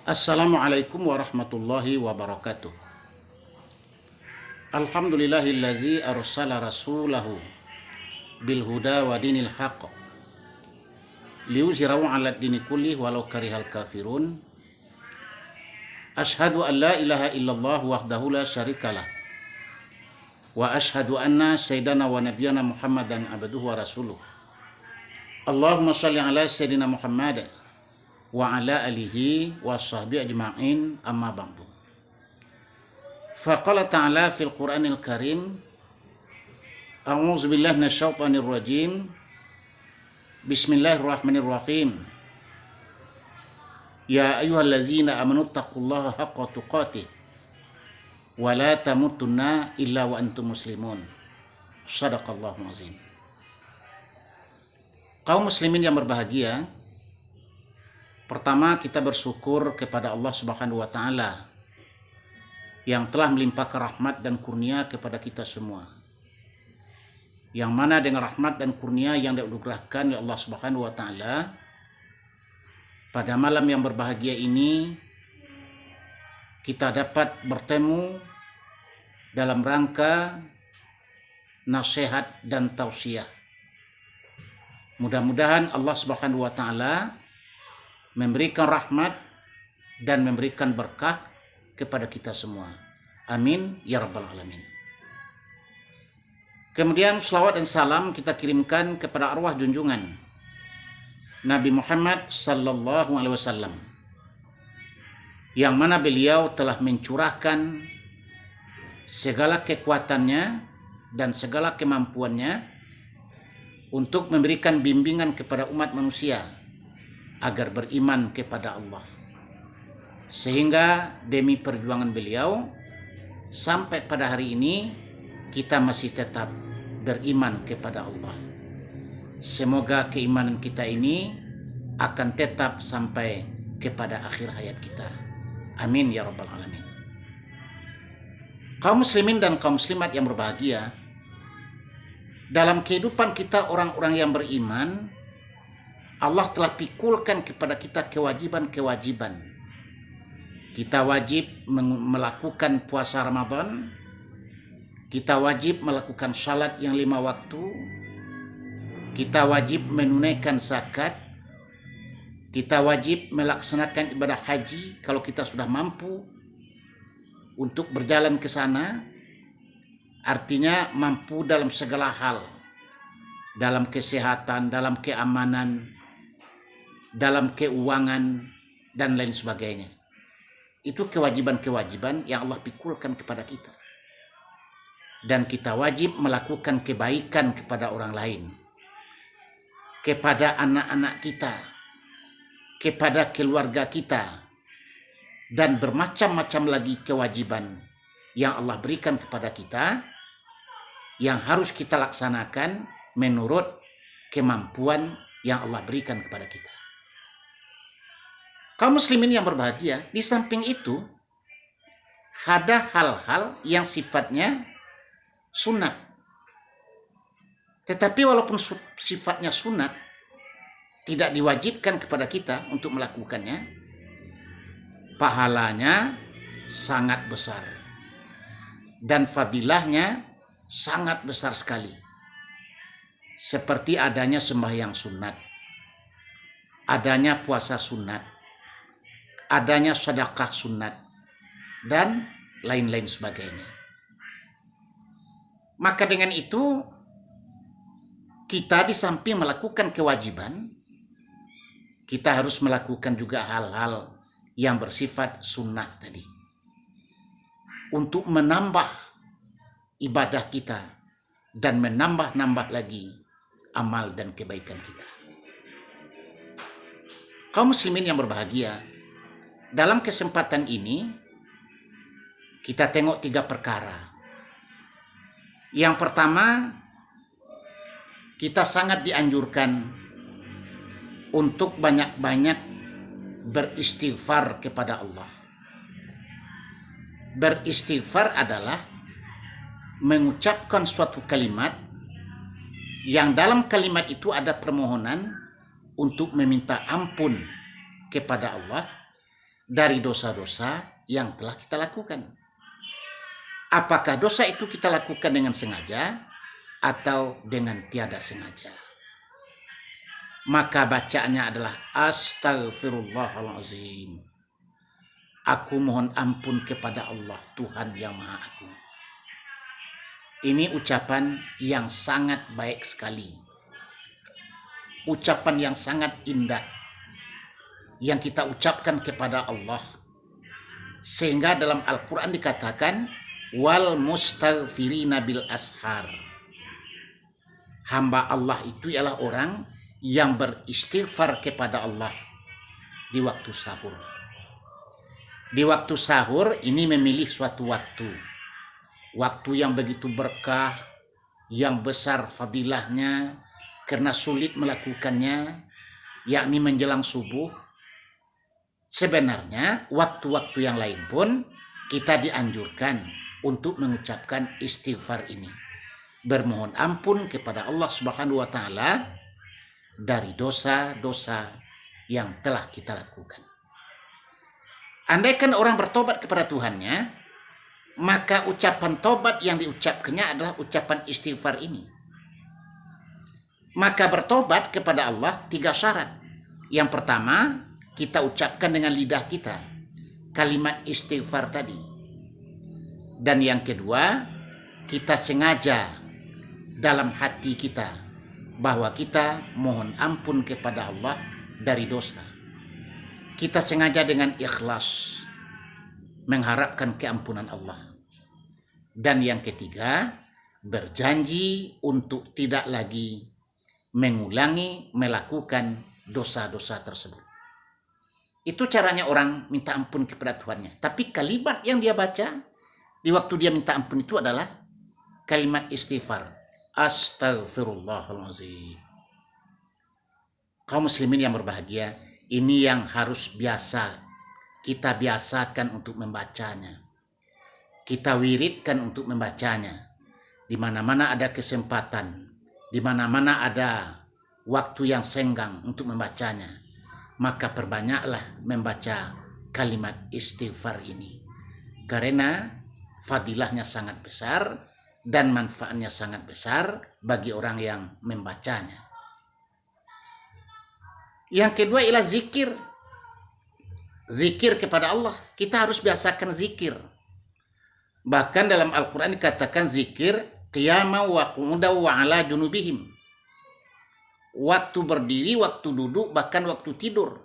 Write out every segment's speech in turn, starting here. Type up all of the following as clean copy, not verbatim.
Assalamualaikum warahmatullahi wabarakatuh. Alhamdulillahillazi arsala rasulahu bil huda wa dinil haqq liyuzhirahu 'ala dini kulli walau karihal kafirun. Ashhadu an la ilaha illallah wahdahu la syarikalah wa ashhadu anna sayyidana wa nabiyyana Muhammadan abduhu wa rasuluh. Allahumma shalli ala sayyidina Muhammad wa ala alihi wa sahbihi ajma'in, amma ba'du. Faqala ta'ala fil Qur'anil Karim, a'udzu billahi minasyaitonir rajim. Bismillahirrahmanirrahim. Ya ayyuhallazina amanu taqullaha haqqa tuqatih wa la tamutunna illa wa antum muslimun. Shadaqallahul azim. Kaum muslimin yang berbahagia, pertama kita bersyukur kepada Allah Subhanahu wa taala yang telah melimpahkan rahmat dan kurnia kepada kita semua. Yang mana dengan rahmat dan kurnia yang dianugerahkan oleh Allah Subhanahu wa taala, pada malam yang berbahagia ini kita dapat bertemu dalam rangka nasihat dan tausiah. Mudah-mudahan Allah Subhanahu wa taala memberikan rahmat dan memberikan berkah kepada kita semua. Amin ya rabbal alamin. Kemudian selawat dan salam kita kirimkan kepada arwah junjungan Nabi Muhammad sallallahu alaihi wasallam, yang mana beliau telah mencurahkan segala kekuatannya dan segala kemampuannya untuk memberikan bimbingan kepada umat manusia agar beriman kepada Allah. Sehingga demi perjuangan beliau sampai pada hari ini kita masih tetap beriman kepada Allah. Semoga keimanan kita ini akan tetap sampai kepada akhir hayat kita. Amin ya rabbal alamin. Kaum muslimin dan kaum muslimat yang berbahagia, dalam kehidupan kita orang-orang yang beriman, Allah telah pikulkan kepada kita kewajiban-kewajiban. Kita wajib melakukan puasa Ramadan, kita wajib melakukan salat yang 5 waktu, kita wajib menunaikan zakat, kita wajib melaksanakan ibadah haji kalau kita sudah mampu untuk berjalan ke sana, artinya mampu dalam segala hal, dalam kesehatan, dalam keamanan, dalam keuangan, dan lain sebagainya. Itu kewajiban-kewajiban yang Allah pikulkan kepada kita. Dan kita wajib melakukan kebaikan kepada orang lain, kepada anak-anak kita, kepada keluarga kita, dan bermacam-macam lagi kewajiban yang Allah berikan kepada kita yang harus kita laksanakan menurut kemampuan yang Allah berikan kepada kita. Kaum muslimin yang berbahagia, di samping itu ada hal-hal yang sifatnya sunat. Tetapi walaupun sifatnya sunat, tidak diwajibkan kepada kita untuk melakukannya, pahalanya sangat besar dan fadilahnya sangat besar sekali. Seperti adanya sembahyang sunat, adanya puasa sunat, adanya sedekah sunat, dan lain-lain sebagainya. Maka dengan itu kita di samping melakukan kewajiban, kita harus melakukan juga hal-hal yang bersifat sunnah tadi, untuk menambah ibadah kita dan menambah-nambah lagi amal dan kebaikan kita. Kaum muslimin yang berbahagia, dalam kesempatan ini kita tengok 3 perkara. Yang pertama, kita sangat dianjurkan untuk banyak-banyak beristighfar kepada Allah. Beristighfar adalah mengucapkan suatu kalimat yang dalam kalimat itu ada permohonan untuk meminta ampun kepada Allah dari dosa-dosa yang telah kita lakukan. Apakah dosa itu kita lakukan dengan sengaja atau dengan tiada sengaja? Maka bacaannya adalah Astaghfirullahalazim. Aku mohon ampun kepada Allah, Tuhan yang Maha Agung. Ini ucapan yang sangat baik sekali. Ucapan yang sangat indah yang kita ucapkan kepada Allah. Sehingga dalam Al-Quran dikatakan wal mustaghfirina bil ashar. Hamba Allah itu ialah orang yang beristighfar kepada Allah di waktu sahur. Di waktu sahur ini memilih suatu waktu yang begitu berkah, yang besar fadilahnya karena sulit melakukannya, yakni menjelang subuh. Sebenarnya waktu-waktu yang lain pun kita dianjurkan untuk mengucapkan istighfar ini, bermohon ampun kepada Allah Subhanahu wa taala dari dosa-dosa yang telah kita lakukan. Andaikan orang bertobat kepada Tuhannya, maka ucapan tobat yang diucapkannya adalah ucapan istighfar ini. Maka bertobat kepada Allah 3 syarat. Yang pertama, kita ucapkan dengan lidah kita kalimat istighfar tadi. Dan yang kedua, kita sengaja dalam hati kita bahwa kita mohon ampun kepada Allah dari dosa. Kita sengaja dengan ikhlas mengharapkan keampunan Allah. Dan yang ketiga, berjanji untuk tidak lagi mengulangi melakukan dosa-dosa tersebut. Itu caranya orang minta ampun kepada Tuhannya. Tapi kalimat yang dia baca di waktu dia minta ampun itu adalah kalimat istighfar. Astaghfirullahalazim. Kaum muslimin yang berbahagia, ini yang harus kita biasakan untuk membacanya. Kita wiridkan untuk membacanya. Di mana-mana ada kesempatan, di mana-mana ada waktu yang senggang untuk membacanya, maka perbanyaklah membaca kalimat istighfar ini. Karena fadilahnya sangat besar dan manfaatnya sangat besar bagi orang yang membacanya. Yang kedua ialah zikir. Zikir kepada Allah. Kita harus biasakan zikir. Bahkan dalam Al-Quran dikatakan zikir qiyama wa qu'uda wa ala junubihim. Waktu berdiri, waktu duduk, bahkan waktu tidur.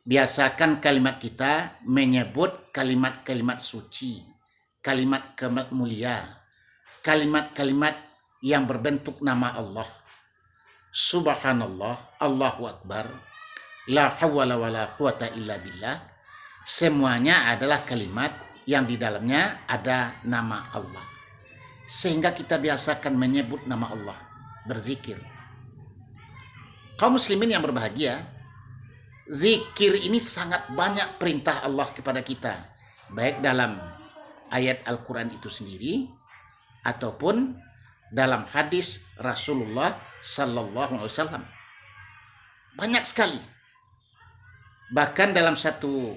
Biasakan kalimat kita menyebut kalimat-kalimat suci, kalimat-kalimat mulia, kalimat-kalimat yang berbentuk nama Allah. Subhanallah, Allahu Akbar, la hawla wa la quwata illa billah. Semuanya adalah kalimat yang di dalamnya ada nama Allah. Sehingga kita biasakan menyebut nama Allah, berzikir. Kaum muslimin yang berbahagia, zikir ini sangat banyak perintah Allah kepada kita, baik dalam ayat Al-Quran itu sendiri ataupun dalam hadis Rasulullah Sallallahu Alaihi Wasallam. Banyak sekali. Bahkan dalam satu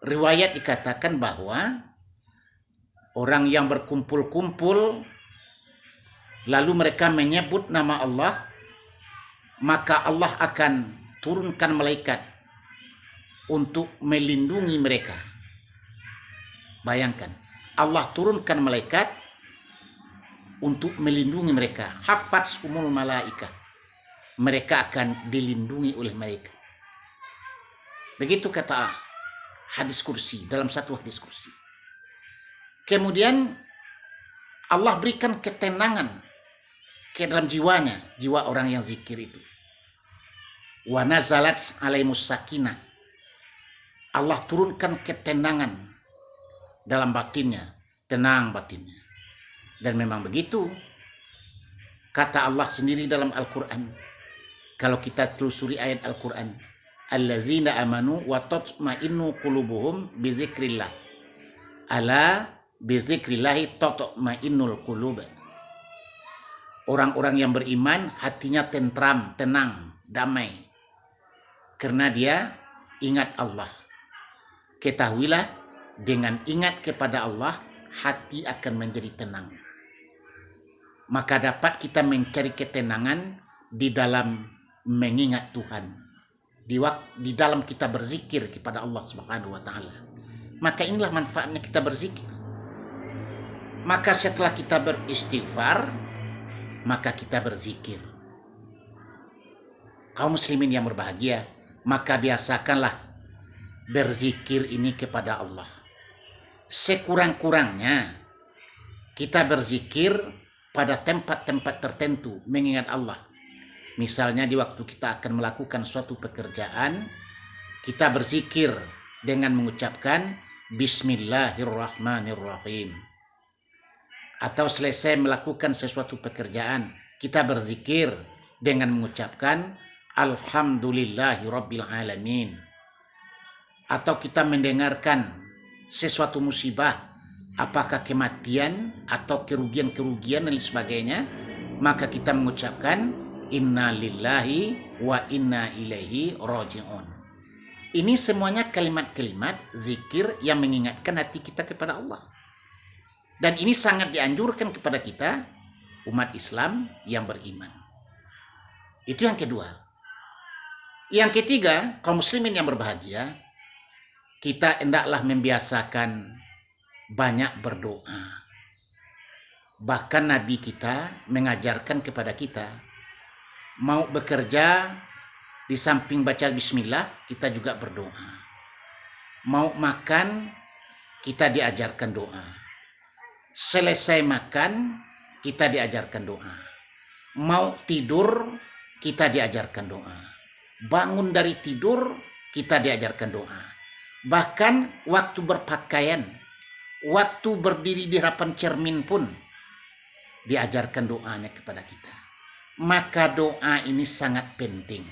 riwayat dikatakan bahwa orang yang berkumpul-kumpul lalu mereka menyebut nama Allah, maka Allah akan turunkan malaikat untuk melindungi mereka. Bayangkan, Allah turunkan malaikat untuk melindungi mereka. Hafatskumul malaika. Mereka akan dilindungi oleh mereka. Begitu kata hadis kursi, dalam satu hadis kursi. Kemudian Allah berikan ketenangan ke dalam jiwanya, jiwa orang yang zikir itu. Wa nazalat alaihimus sakinah. Allah turunkan ketenangan dalam batinnya, tenang batinnya. Dan memang begitu. Kata Allah sendiri dalam Al-Quran. Kalau kita telusuri ayat Al-Quran. Allazina amanu wa tatma'innu qulubuhum bizikrillah. Ala bizikrillahi tatma'innul qulub. Orang-orang yang beriman hatinya tentram, tenang, damai. Karena dia ingat Allah. ketahuilah dengan ingat kepada Allah, hati akan menjadi tenang. Maka dapat kita mencari ketenangan di dalam mengingat Tuhan. Di dalam kita berzikir kepada Allah Subhanahu wa taala. Maka inilah manfaatnya kita berzikir. Maka setelah kita beristighfar, maka kita berzikir. Kaum muslimin yang berbahagia, maka biasakanlah berzikir ini kepada Allah. Sekurang-kurangnya kita berzikir pada tempat-tempat tertentu mengingat Allah. Misalnya di waktu kita akan melakukan suatu pekerjaan, kita berzikir dengan mengucapkan Bismillahirrahmanirrahim. Atau selesai melakukan sesuatu pekerjaan, kita berzikir dengan mengucapkan Alhamdulillahirrabbilalamin. Atau kita mendengarkan sesuatu musibah, apakah kematian atau kerugian-kerugian dan sebagainya, maka kita mengucapkan Inna lillahi wa inna ilaihi raji'un. Ini semuanya kalimat-kalimat zikir yang mengingatkan hati kita kepada Allah. Dan ini sangat dianjurkan kepada kita, umat Islam yang beriman. Itu yang kedua. Yang ketiga, kaum muslimin yang berbahagia, kita hendaklah membiasakan banyak berdoa. Bahkan Nabi kita mengajarkan kepada kita, mau bekerja di samping baca bismillah, kita juga berdoa. Mau makan, kita diajarkan doa. Selesai makan, kita diajarkan doa. Mau tidur, kita diajarkan doa. Bangun dari tidur, kita diajarkan doa. Bahkan waktu berpakaian, waktu berdiri di hadapan cermin pun diajarkan doanya kepada kita. Maka doa ini sangat penting,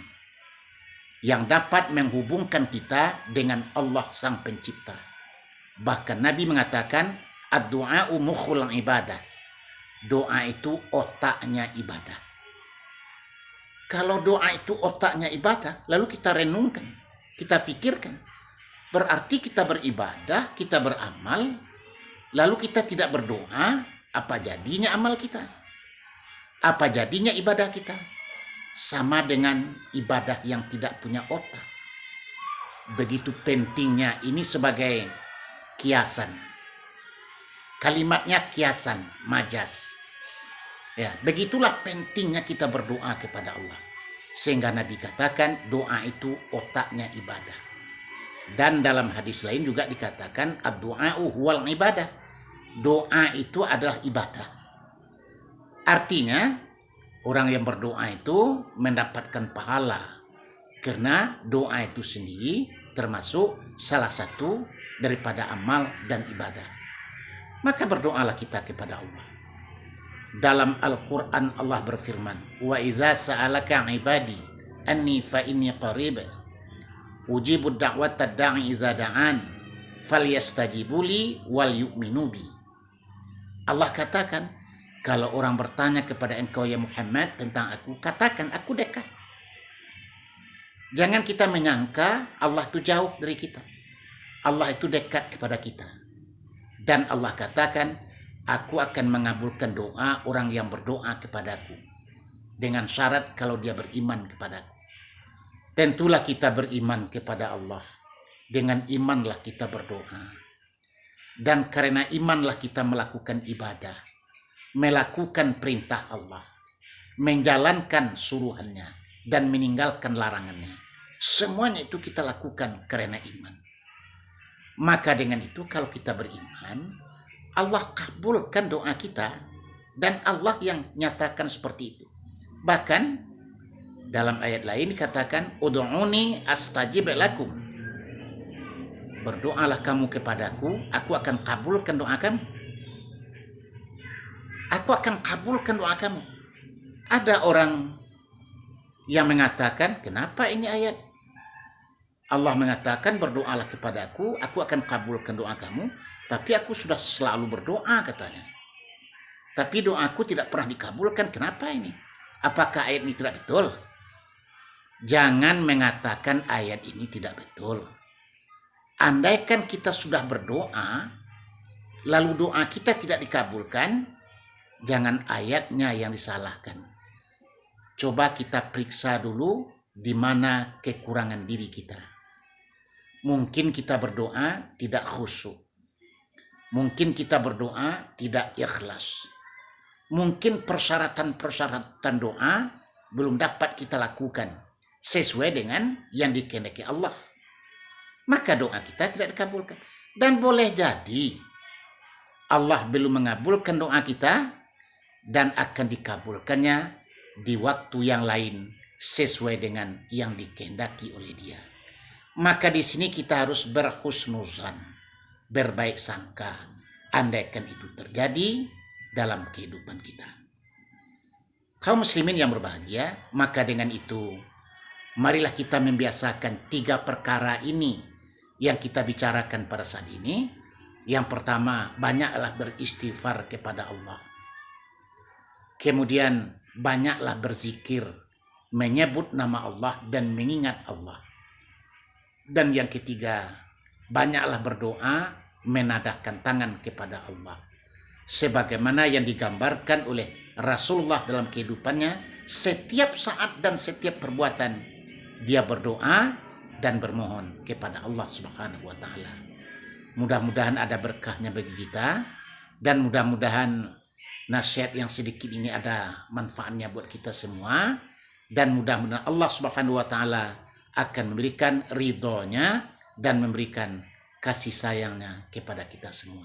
yang dapat menghubungkan kita dengan Allah Sang Pencipta. Bahkan Nabi mengatakan, ad-du'a'u mukhul ibadah. Doa itu otaknya ibadah. Kalau doa itu otaknya ibadah, lalu kita renungkan, kita pikirkan, berarti kita beribadah, kita beramal, lalu kita tidak berdoa, apa jadinya amal kita? Apa jadinya ibadah kita? Sama dengan ibadah yang tidak punya otak. Begitu pentingnya ini sebagai kiasan. Kalimatnya kiasan, majas. Ya, begitulah pentingnya kita berdoa kepada Allah. Sehingga Nabi katakan doa itu otaknya ibadah. Dan dalam hadis lain juga dikatakan ad-du'a'u huwal ibadah. Doa itu adalah ibadah. Artinya orang yang berdoa itu mendapatkan pahala. Karena doa itu sendiri termasuk salah satu daripada amal dan ibadah. Maka berdoalah kita kepada Allah. Dalam Al-Quran Allah berfirman, wa idza sa'alaka ibadi anni fa inni qarib ujibu da'wata da'i idza da'an falyastajibuli wal yu'minu bi. Allah katakan, kalau orang bertanya kepada engkau ya Muhammad tentang aku, katakan aku dekat. Jangan kita menyangka Allah itu jauh dari kita. Allah itu dekat kepada kita. Dan Allah katakan, aku akan mengabulkan doa orang yang berdoa kepadaku. Dengan syarat kalau dia beriman kepadaku. Tentulah kita beriman kepada Allah. Dengan imanlah kita berdoa. Dan karena imanlah kita melakukan ibadah. Melakukan perintah Allah. Menjalankan suruhannya. Dan meninggalkan larangannya. Semuanya itu kita lakukan karena iman. Maka dengan itu kalau kita beriman, Allah kabulkan doa kita. Dan Allah yang nyatakan seperti itu. Bahkan dalam ayat lain dikatakan, ud'uni astajib lakum. Berdoalah kamu kepadaku, aku akan kabulkan doa kamu. Aku akan kabulkan doa kamu. Ada orang yang mengatakan, kenapa ini ayat? Allah mengatakan, berdoalah kepadaku, aku akan kabulkan doa kamu. Tapi aku sudah selalu berdoa katanya. Tapi doaku tidak pernah dikabulkan, kenapa ini? Apakah ayat ini tidak betul? Jangan mengatakan ayat ini tidak betul. andaikan kita sudah berdoa, lalu doa kita tidak dikabulkan, jangan ayatnya yang disalahkan. Coba kita periksa dulu di mana kekurangan diri kita. Mungkin kita berdoa tidak khusyuk. Mungkin kita berdoa tidak ikhlas. Mungkin persyaratan-persyaratan doa belum dapat kita lakukan sesuai dengan yang dikehendaki Allah. Maka doa kita tidak dikabulkan. Dan boleh jadi Allah belum mengabulkan doa kita dan akan dikabulkannya di waktu yang lain sesuai dengan yang dikehendaki oleh Dia. Maka di sini kita harus berhusnuzan, berbaik sangka, andaikan itu terjadi dalam kehidupan kita. Kaum muslimin yang berbahagia, maka dengan itu marilah kita membiasakan 3 perkara ini yang kita bicarakan pada saat ini. Yang pertama, banyaklah beristighfar kepada Allah. Kemudian banyaklah berzikir, menyebut nama Allah dan mengingat Allah. Dan yang ketiga, banyaklah berdoa, menadahkan tangan kepada Allah. Sebagaimana yang digambarkan oleh Rasulullah dalam kehidupannya, setiap saat dan setiap perbuatan dia berdoa dan bermohon kepada Allah Subhanahu wa taala. Mudah-mudahan ada berkahnya bagi kita, dan mudah-mudahan nasihat yang sedikit ini ada manfaatnya buat kita semua, dan mudah-mudahan Allah Subhanahu wa taala akan memberikan ridhonya dan memberikan kasih sayangnya kepada kita semua.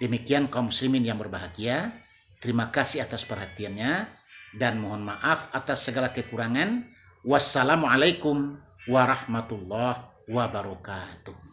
Demikian kaum muslimin yang berbahagia, terima kasih atas perhatiannya dan mohon maaf atas segala kekurangan. Wassalamualaikum warahmatullahi wabarakatuh.